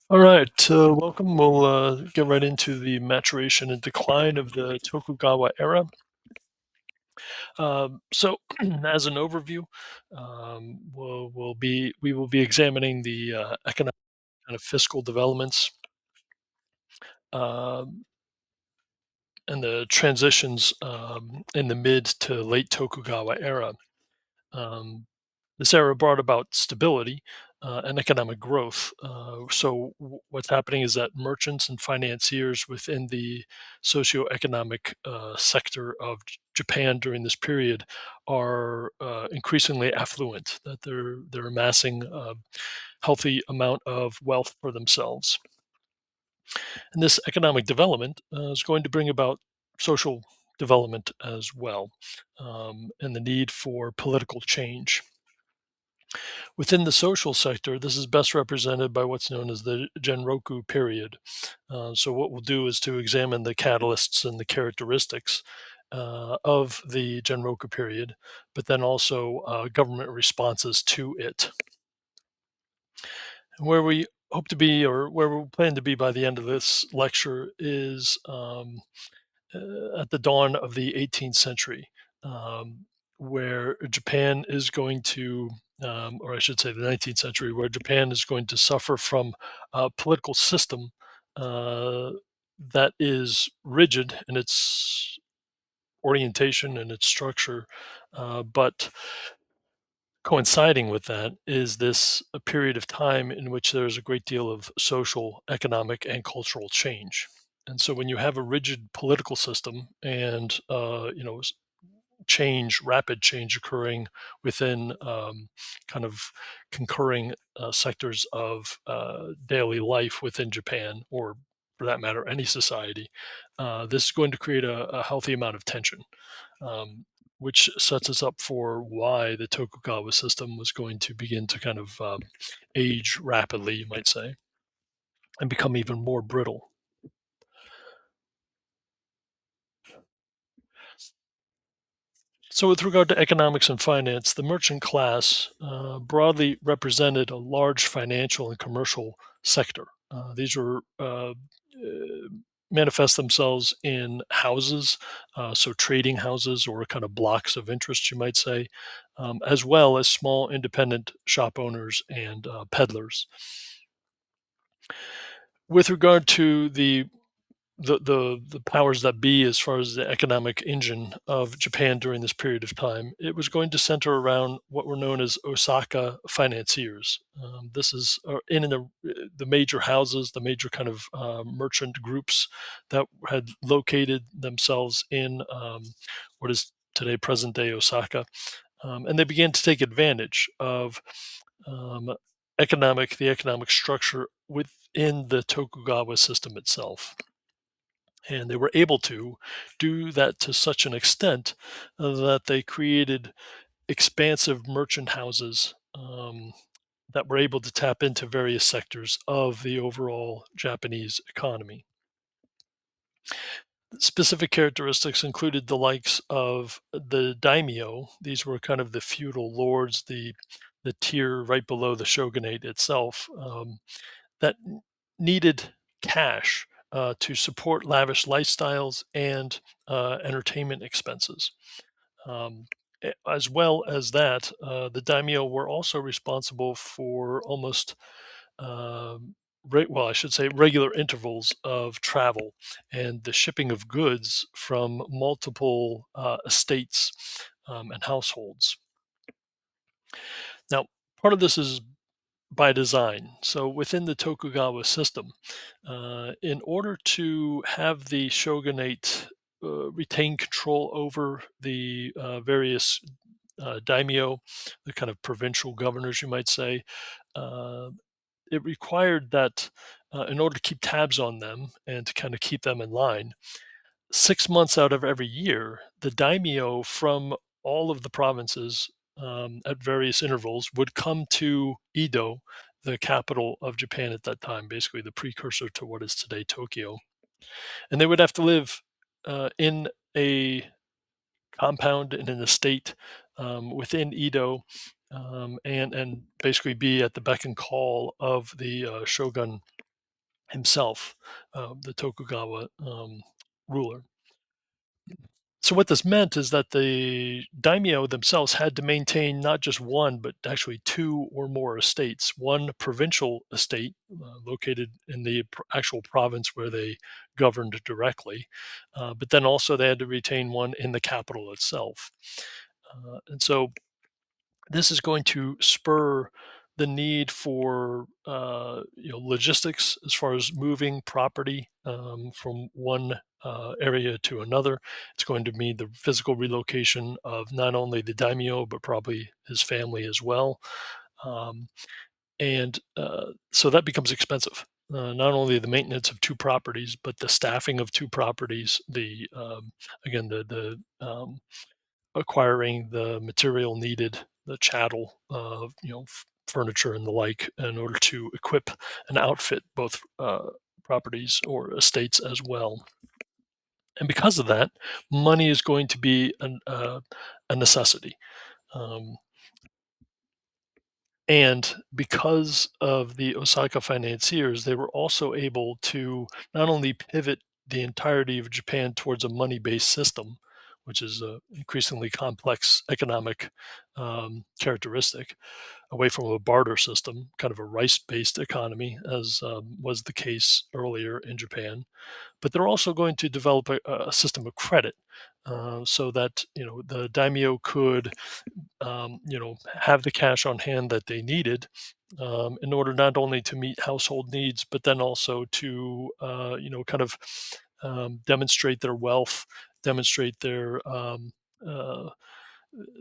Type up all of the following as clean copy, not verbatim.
All right, welcome. We'll get right into the maturation and decline of the Tokugawa era. So, as an overview, we will be examining the economic kind of fiscal developments um, and the transitions in the mid to late Tokugawa era. Um, this era brought about stability and economic growth. What's happening is that merchants and financiers within the socioeconomic sector of Japan during this period are increasingly affluent. That they're amassing a healthy amount of wealth for themselves, and this economic development is going to bring about social development as well, and the need for political change. Within the social sector, this is best represented by what's known as the Genroku period. So, what we'll do is to examine the catalysts and the characteristics of the Genroku period, but then also government responses to it. And where we hope to be, or where we plan to be by the end of this lecture, is at the dawn of the 18th century, um, where Japan is going to, or I should say, the 19th century, where Japan is going to suffer from a political system uh, that is rigid in its orientation and its structure, but coinciding with that is this a period of time in which there's a great deal of social, economic, and cultural change. And so, when you have a rigid political system and change, rapid change occurring within kind of concurring sectors of daily life within Japan, or for that matter, any society, this is going to create a healthy amount of tension, um, which sets us up for why the Tokugawa system was going to begin to kind of age rapidly, you might say, and become even more brittle. So, with regard to economics and finance, the merchant class broadly represented a large financial and commercial sector. These were manifest themselves in houses, so trading houses or kind of blocks of interest, you might say, as well as small independent shop owners and peddlers. With regard to the powers that be as far as the economic engine of Japan during this period of time, it was going to center around what were known as Osaka financiers. This is in the major houses, the major kind of merchant groups that had located themselves in what is today present day Osaka, and they began to take advantage of um, the economic structure within the Tokugawa system itself, and they were able to do that to such an extent that they created expansive merchant houses that were able to tap into various sectors of the overall Japanese economy. Specific characteristics included the likes of the daimyo. These were kind of the feudal lords, the tier right below the shogunate itself, that needed cash to support lavish lifestyles and entertainment expenses. Um, as well as that, the daimyo were also responsible for almost, well, I should say, regular intervals of travel and the shipping of goods from multiple estates and households. Now, part of this is by design. So within the Tokugawa system, in order to have the shogunate retain control over the various daimyo, the kind of provincial governors, you might say, uh, it required that in order to keep tabs on them and to kind of keep them in line, 6 months out of every year, the daimyo from all of the provinces at various intervals would come to Edo, the capital of Japan at that time, basically the precursor to what is today Tokyo. And they would have to live in a compound in an estate within Edo, and basically be at the beck and call of the shogun himself, the Tokugawa ruler. So what this meant is that the daimyo themselves had to maintain not just one, but actually two or more estates. One provincial estate located in the actual province where they governed directly, but then also they had to retain one in the capital itself. And so this is going to spur the need for logistics as far as moving property from one area to another. It's going to mean the physical relocation of not only the daimyo but probably his family as well, um, and so that becomes expensive. Not only the maintenance of two properties, but the staffing of two properties. The again the acquiring the material needed, the chattel, furniture and the like, in order to equip and outfit both properties or estates as well. And because of that, money is going to be a necessity. Um, and because of the Osaka financiers, they were also able to not only pivot the entirety of Japan towards a money based system, which is an increasingly complex economic characteristic, away from a barter system, kind of a rice based economy, as was the case earlier in Japan. But they're also going to develop a system of credit. So that the daimyo could have the cash on hand that they needed in order not only to meet household needs, but then also to, kind of demonstrate their wealth, demonstrate uh,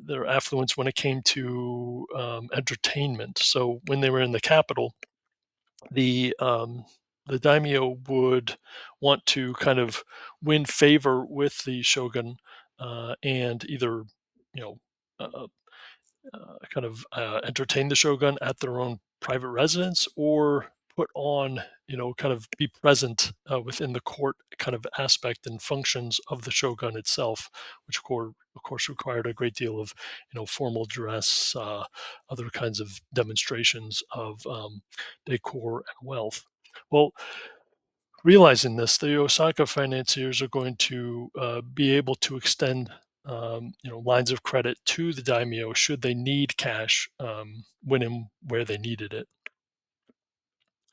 their affluence when it came to entertainment. So when they were in the capital, the um, the daimyo would want to kind of win favor with the shogun and either you know uh, kind of entertain the shogun at their own private residence or put on, kind of be present within the court kind of aspect and functions of the shogun itself, which of course required a great deal of, formal dress, other kinds of demonstrations of decor and wealth. Well, realizing this, the Osaka financiers are going to be able to extend, lines of credit to the daimyo should they need cash when and where they needed it.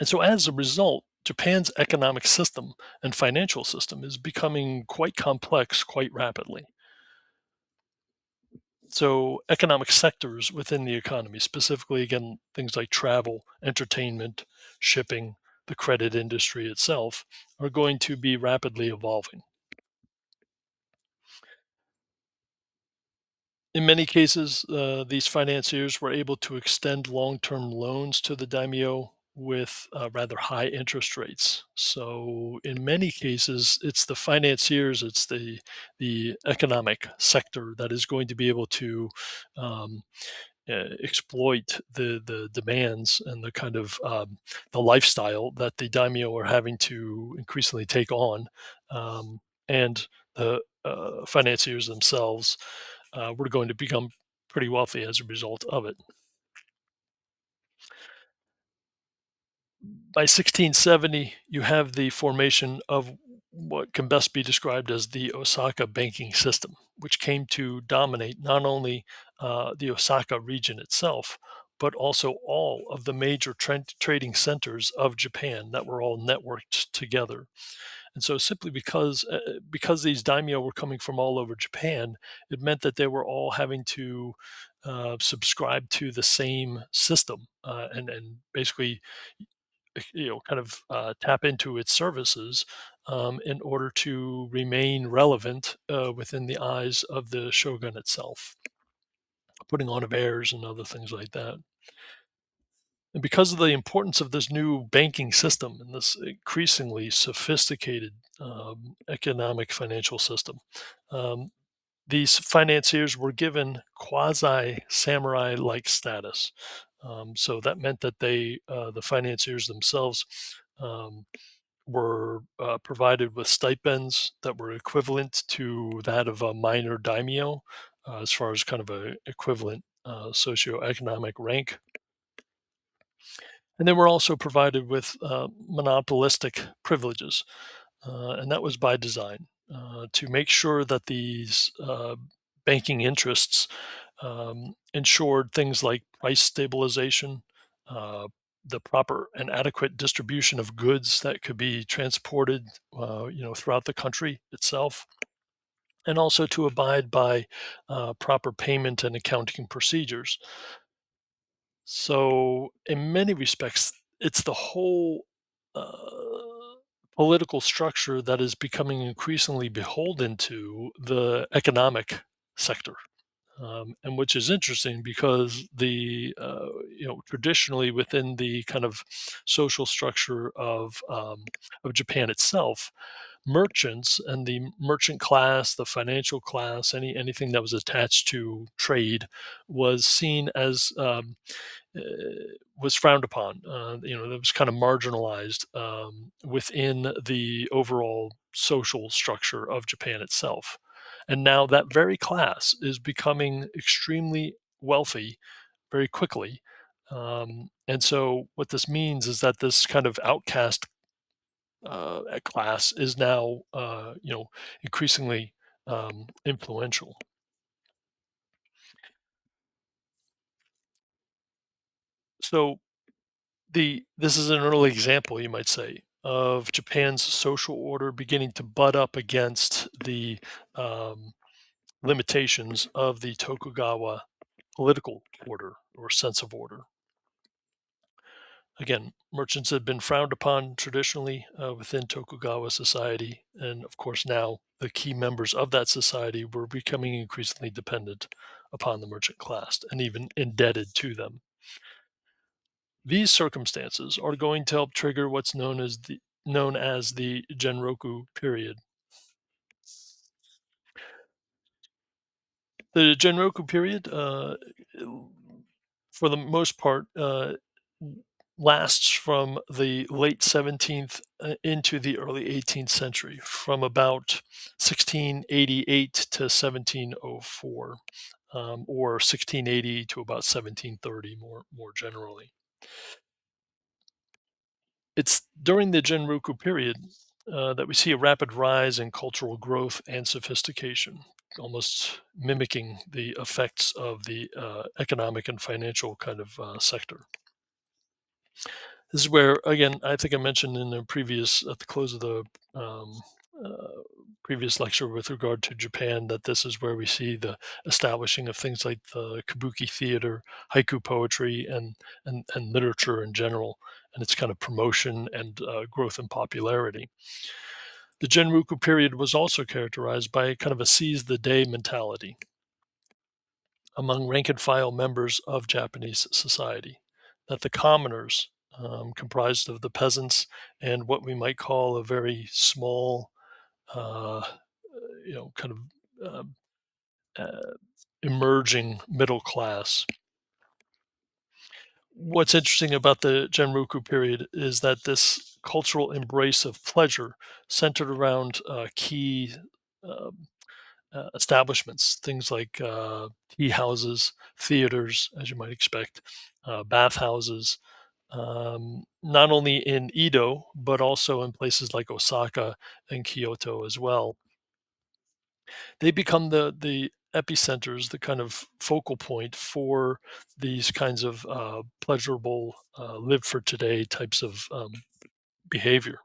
And so, as a result, Japan's economic system and financial system is becoming quite complex quite rapidly. So, economic sectors within the economy, specifically, again, things like travel, entertainment, shipping, the credit industry itself, are going to be rapidly evolving. In many cases, these financiers were able to extend long-term loans to the daimyo with rather high interest rates. So, in many cases, it's the financiers, it's the economic sector that is going to be able to um, exploit the demands and the kind of the lifestyle that the daimyo are having to increasingly take on, and the financiers themselves were going to become pretty wealthy as a result of it. By 1670, you have the formation of what can best be described as the Osaka banking system, which came to dominate not only the Osaka region itself, but also all of the major trading centers of Japan that were all networked together. And so, simply because these daimyo were coming from all over Japan, it meant that they were all having to subscribe to the same system and basically kind of tap into its services in order to remain relevant within the eyes of the shogun itself, putting on of airs and other things like that. And because of the importance of this new banking system and this increasingly sophisticated economic financial system, um, these financiers were given quasi samurai like status. So that meant that the financiers themselves, um, were provided with stipends that were equivalent to that of a minor daimyo, as far as kind of a equivalent socioeconomic rank. And they were also provided with monopolistic privileges, and that was by design to make sure that these banking interests ensured things like price stabilization, uh, the proper and adequate distribution of goods that could be transported, throughout the country itself, and also to abide by proper payment and accounting procedures. So, in many respects, it's the whole political structure that is becoming increasingly beholden to the economic sector. And which is interesting because traditionally within the kind of social structure of Japan itself, merchants and the merchant class, the financial class, anything that was attached to trade was seen as uh, was frowned upon. That was kind of marginalized within the overall social structure of Japan itself. And now that very class is becoming extremely wealthy very quickly. And so, what this means is that this kind of outcast class is now, increasingly influential. So, this is an early example, you might say, of Japan's social order beginning to butt up against the um, limitations of the Tokugawa political order or sense of order. Again, merchants had been frowned upon traditionally within Tokugawa society, and of course, now the key members of that society were becoming increasingly dependent upon the merchant class and even indebted to them. These circumstances are going to help trigger what's known as the Genroku period. The Genroku period, for the most part, lasts from the late 17th into the early 18th century, from about 1688 to 1704, or 1680 to about 1730, more generally. It's during the Genroku period that we see a rapid rise in cultural growth and sophistication, almost mimicking the effects of the economic and financial kind of sector. This is where, again, I think I mentioned in the previous, at the close of the um, uh, previous lecture with regard to Japan, that this is where we see the establishing of things like the kabuki theater, haiku poetry, and literature in general, and its kind of promotion and growth in popularity. The Genroku period was also characterized by kind of a seize the day mentality among rank and file members of Japanese society, that the commoners, comprised of the peasants and what we might call a very small, uh, kind of um, uh, emerging middle class. What's interesting about the Genroku period is that this cultural embrace of pleasure centered around key um, establishments, things like tea houses, theaters, as you might expect, bathhouses, not only in Edo, but also in places like Osaka and Kyoto as well. They become the epicenters, the kind of focal point for these kinds of pleasurable, live for today types of behavior.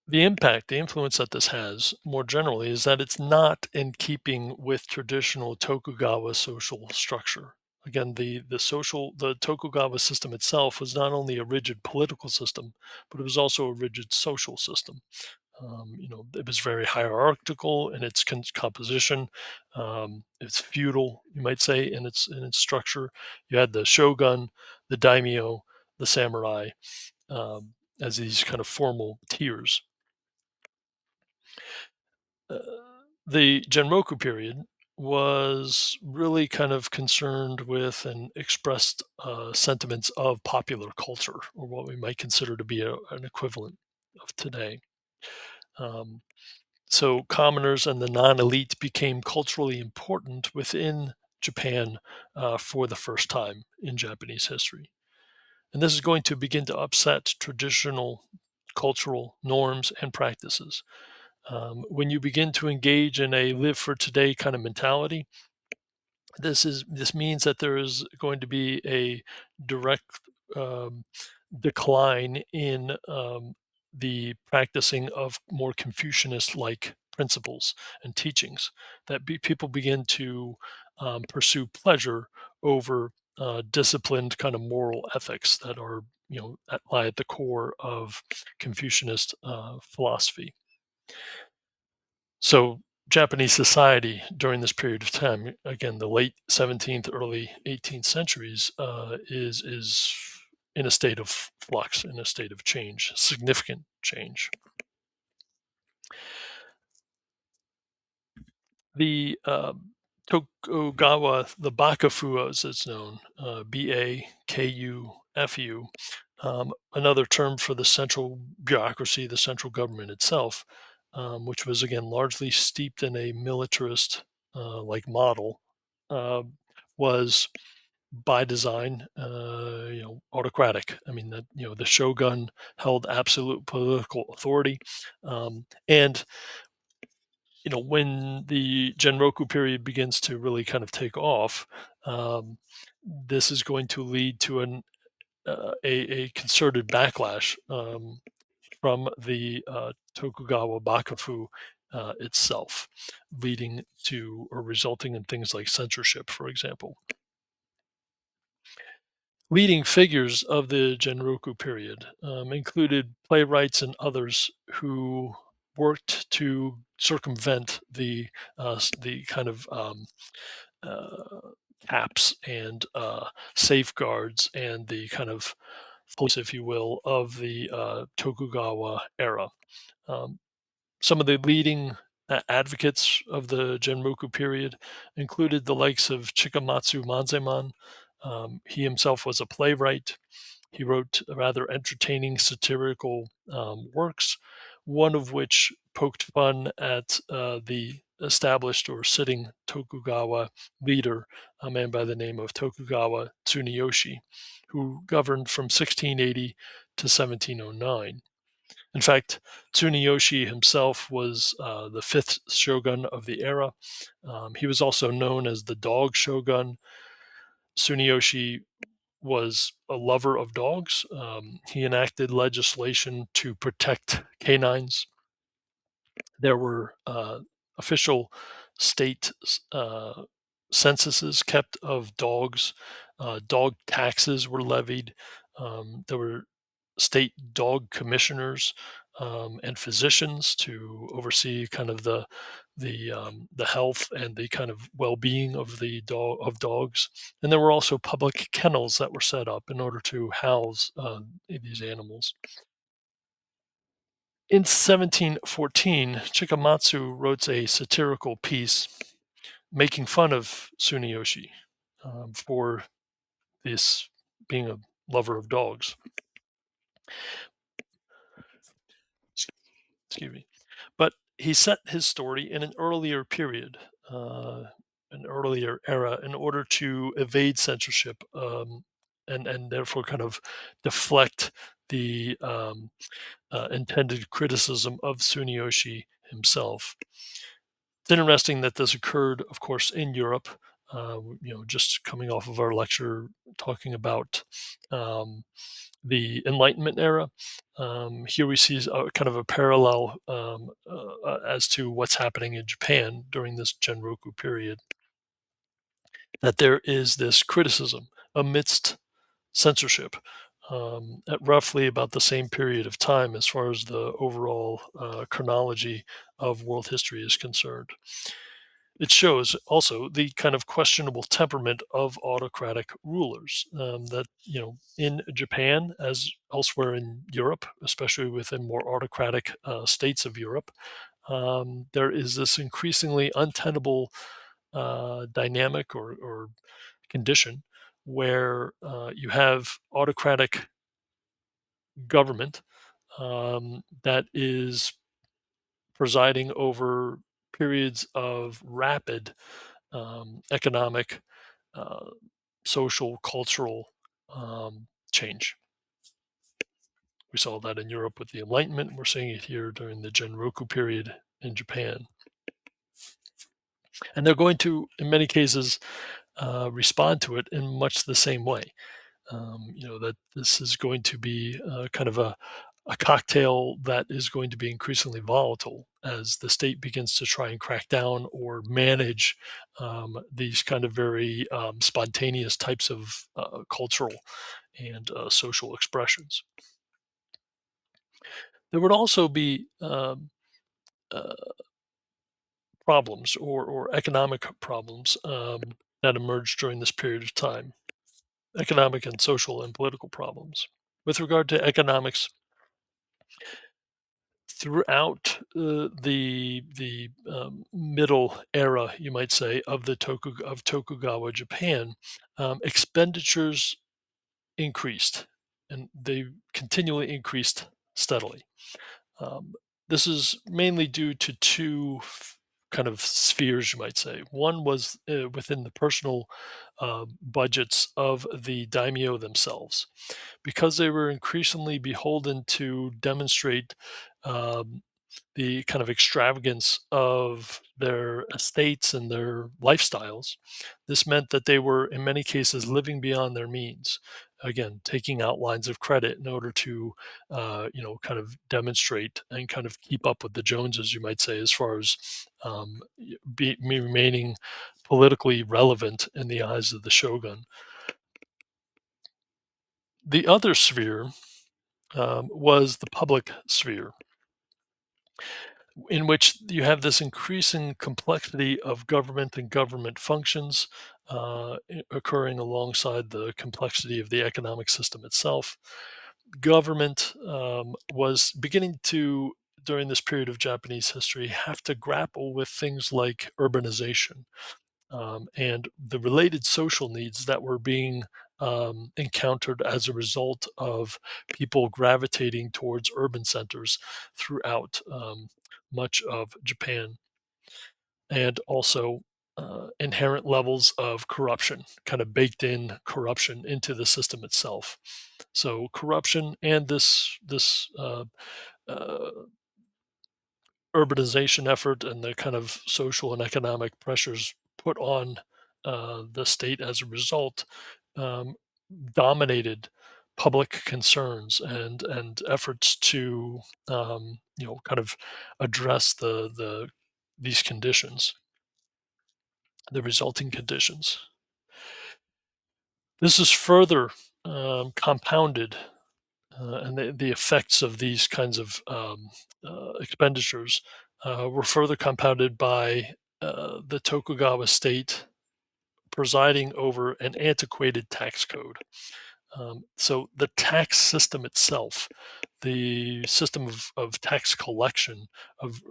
The influence that this has more generally is that it's not in keeping with traditional Tokugawa social structure. Again, the Tokugawa system itself was not only a rigid political system, but it was also a rigid social system. It was very hierarchical in its composition. It's feudal, you might say, in its structure. You had the shogun, the daimyo, the samurai, as these kind of formal tiers. uh, the Genroku period was really kind of concerned with and expressed sentiments of popular culture, or what we might consider to be an equivalent of today. Um, so, commoners and the non elite became culturally important within Japan for the first time in Japanese history. And this is going to begin to upset traditional cultural norms and practices. When you begin to engage in a live for today kind of mentality, this means that there is going to be a direct um, decline in the practicing of more Confucianist like principles and teachings, that people begin to pursue pleasure over disciplined kind of moral ethics that are, that lie at the core of Confucianist philosophy. So Japanese society during this period of time, again, the late 17th, early 18th centuries, is in a state of flux, in a state of change, significant change. The Tokugawa, the Bakufu, as it's known, Bakufu, another term for the central bureaucracy, the central government itself, which was again largely steeped in a militarist like model, uh, was by design, autocratic. I mean that the shogun held absolute political authority, and when the Genroku period begins to really kind of take off, um, this is going to lead to a concerted backlash from the Tokugawa Bakufu itself, leading to or resulting in things like censorship, for example. Leading figures of the Genroku period included playwrights and others who worked to circumvent the kind of uh, caps and safeguards and the kind of police, if you will, of the Tokugawa era. Um, some of the leading advocates of the Genroku period included the likes of Chikamatsu Manzeman. He himself was a playwright. He wrote rather entertaining satirical works, one of which poked fun at the established or sitting Tokugawa leader, a man by the name of Tokugawa Tsuneyoshi, who governed from 1680 to 1709. In fact, Tsuneyoshi himself was the fifth shogun of the era. He was also known as the Dog Shogun. Tsuneyoshi was a lover of dogs. He enacted legislation to protect canines. There were official state uh, censuses kept of dogs. Dog taxes were levied. There were state dog commissioners and physicians to oversee kind of the health and the kind of well-being of the dogs. And there were also public kennels that were set up in order to house these animals. In 1714, Chikamatsu wrote a satirical piece making fun of Tsuneyoshi for this being a lover of dogs. Excuse me. But he set his story in an earlier period, uh, an earlier era, in order to evade censorship and therefore kind of deflect the intended criticism of Tsuneyoshi himself. It's interesting that this occurred, of course, in Europe. Just coming off of our lecture talking about um, the Enlightenment era. Here we see a kind of a parallel as to what's happening in Japan during this Genroku period. That there is this criticism amidst censorship at roughly about the same period of time as far as the overall chronology of world history is concerned. It shows also the kind of questionable temperament of autocratic rulers. That in Japan, as elsewhere in Europe, especially within more autocratic states of Europe, there is this increasingly untenable dynamic or condition where you have autocratic government that is presiding over periods of rapid economic, uh, social, cultural change. We saw that in Europe with the Enlightenment. We're seeing it here during the Genroku period in Japan. And they're going to, in many cases, respond to it in much the same way. That this is going to be kind of a cocktail that is going to be increasingly volatile as the state begins to try and crack down or manage these kind of very spontaneous types of cultural and social expressions. There would also be uh, problems or economic problems that emerged during this period of time, economic and social and political problems. With regard to economics, throughout the middle era, you might say, of of Tokugawa Japan, expenditures increased, and they continually increased steadily. Um, this is mainly due to two kind of spheres, you might say. One was within the personal budgets of the daimyo themselves, because they were increasingly beholden to demonstrate um, the kind of extravagance of their estates and their lifestyles. This meant that they were, in many cases, living beyond their means. Again, taking out lines of credit in order to, kind of demonstrate and kind of keep up with the Joneses, you might say, as far as remaining politically relevant in the eyes of the shogun. The other sphere was the public sphere, in which you have this increasing complexity of government and government functions occurring alongside the complexity of the economic system itself. Government was beginning to, during this period of Japanese history, have to grapple with things like urbanization and the related social needs that were being encountered as a result of people gravitating towards urban centers throughout much of Japan, and also inherent levels of corruption, kind of baked in corruption into the system itself. So corruption and this uh, urbanization effort and the kind of social and economic pressures put on the state as a result um, dominated public concerns and efforts to kind of address these conditions, the resulting conditions. This is further compounded, and the effects of these kinds of expenditures were further compounded by the Tokugawa state presiding over an antiquated tax code. So the tax system itself, the system of tax collection, of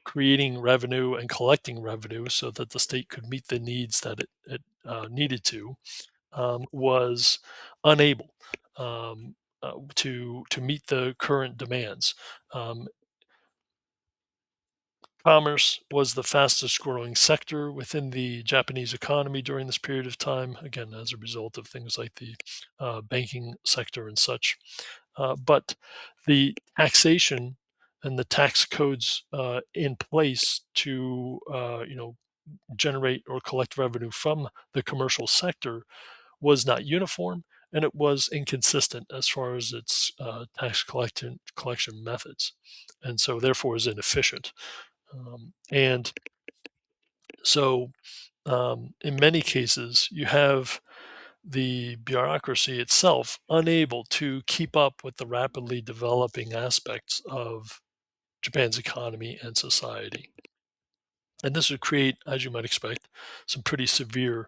creating revenue and collecting revenue so that the state could meet the needs that it needed to, was unable to meet the current demands. Um, Commerce was the fastest growing sector within the Japanese economy during this period of time, again, as a result of things like the banking sector and such. But the taxation and the tax codes in place to, generate or collect revenue from the commercial sector was not uniform, and it was inconsistent as far as its tax collection methods, and so therefore is inefficient. And so, in many cases, you have the bureaucracy itself unable to keep up with the rapidly developing aspects of Japan's economy and society. And this would create, as you might expect, some pretty severe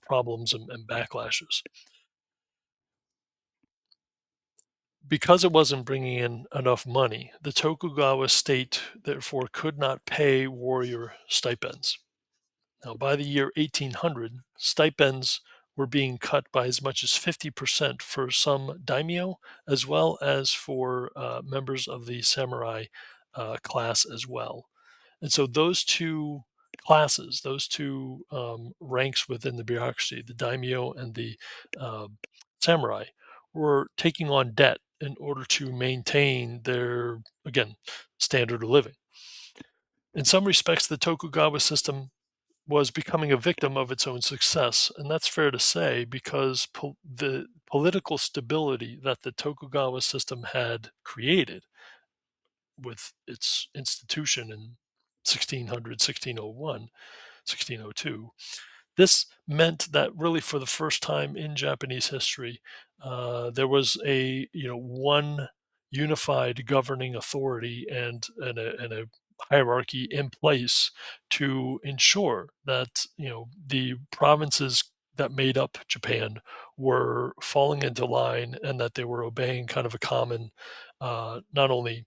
problems and backlashes. Because it wasn't bringing in enough money, the Tokugawa state therefore could not pay warrior stipends. Now, by the year 1800, stipends were being cut by as much as 50% for some daimyo, as well as for members of the samurai class as well. And so those two classes, those two ranks within the bureaucracy, the daimyo and the um samurai, were taking on debt in order to maintain their, again, standard of living. In some respects, the Tokugawa system was becoming a victim of its own success, and that's fair to say because the political stability that the Tokugawa system had created with its institution in 1600, 1601, 1602. This meant that really for the first time in Japanese history, there was a, one unified governing authority and a hierarchy in place to ensure that, the provinces that made up Japan were falling into line and that they were obeying kind of a common, not only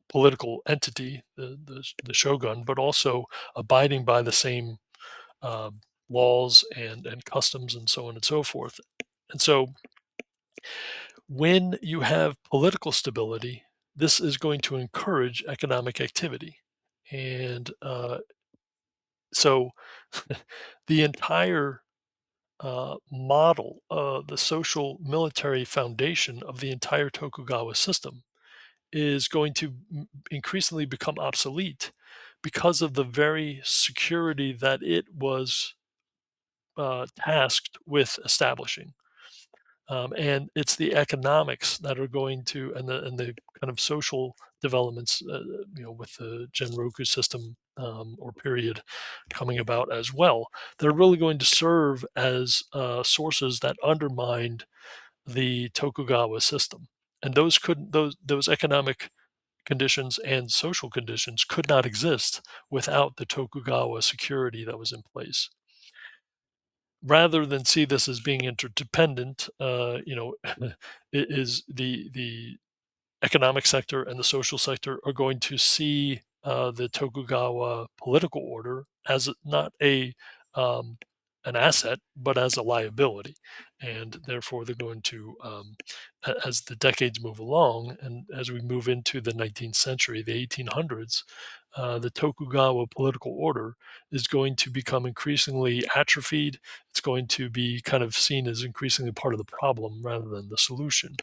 political entity, the shogun, but also abiding by the same laws and customs and so on and so forth. And so, when you have political stability, this is going to encourage economic activity, and so the entire model, the social military foundation of the entire Tokugawa system, is going to increasingly become obsolete because of the very security that it was tasked with establishing. And it's the economics that are going to, and the kind of social developments, with the Genroku system or period coming about as well. They're really going to serve as sources that undermined the Tokugawa system, and those economic conditions and social conditions could not exist without the Tokugawa security that was in place. Rather than see this as being interdependent, it is the economic sector and the social sector are going to see the Tokugawa political order as not an asset, but as a liability, and therefore they're going to, as the decades move along, and as we move into the 19th century, the 1800s, the Tokugawa political order is going to become increasingly atrophied. It's going to be kind of seen as increasingly part of the problem rather than the solution.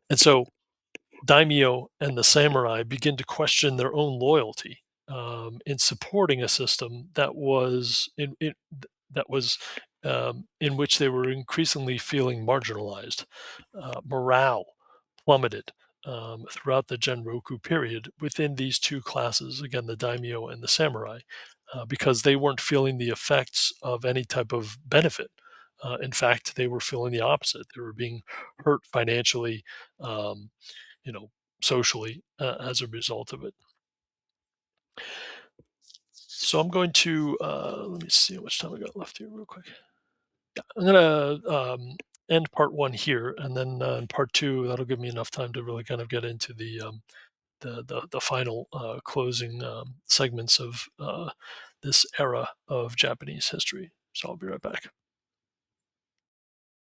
And so daimyo and the samurai begin to question their own loyalty in supporting a system that was in which they were increasingly feeling marginalized. Morale plummeted throughout the Genroku period within these two classes, again, the daimyo and the samurai, because they weren't feeling the effects of any type of benefit. In fact, they were feeling the opposite. They were being hurt financially, um, you know, socially, as a result of it. So I'm going to let me see how much time I got left here, real quick. I'm gonna end part one here, and then in part two, that'll give me enough time to really kind of get into the final closing segments of this era of Japanese history. So I'll be right back.